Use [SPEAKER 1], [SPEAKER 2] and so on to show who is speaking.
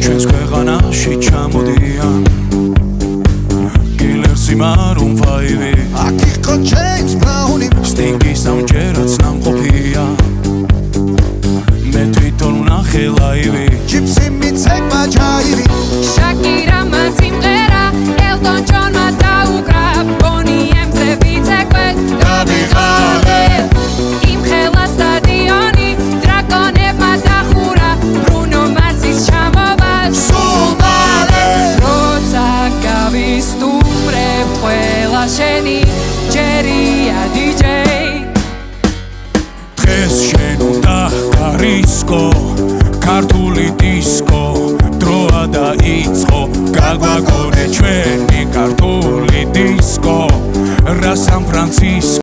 [SPEAKER 1] ჩვენს ქვეყანაში ჩამოდიან კილერსი მარუნ ფაივი
[SPEAKER 2] აქ იყო ჯეიმს ბრაუნი
[SPEAKER 1] სტინგი სამჯერაც ნამყოფია მე თვითონ ვნახე ლაივი
[SPEAKER 2] ჯიპსი მიცეკმა ჯაივი
[SPEAKER 3] შაკირამა სიმღერა ელტონ ჯონმა დაუკრა ბონი ემზე ვიცეკვე
[SPEAKER 2] დავიღალე
[SPEAKER 3] იმხელა სტადიონი დრაკონებმა დახურა ბრუნო მარსის ჩამოვა
[SPEAKER 2] სულ მალე
[SPEAKER 3] როცა გავისტუმრებ ყველა შენი ჯერია დიჯეი
[SPEAKER 1] დღეს შენ უნდა გარისკო ქართული დისკო დროა დაიწყო გაგვაგონე ჩვენი ქართული დისკო რა სან ფრანცისკო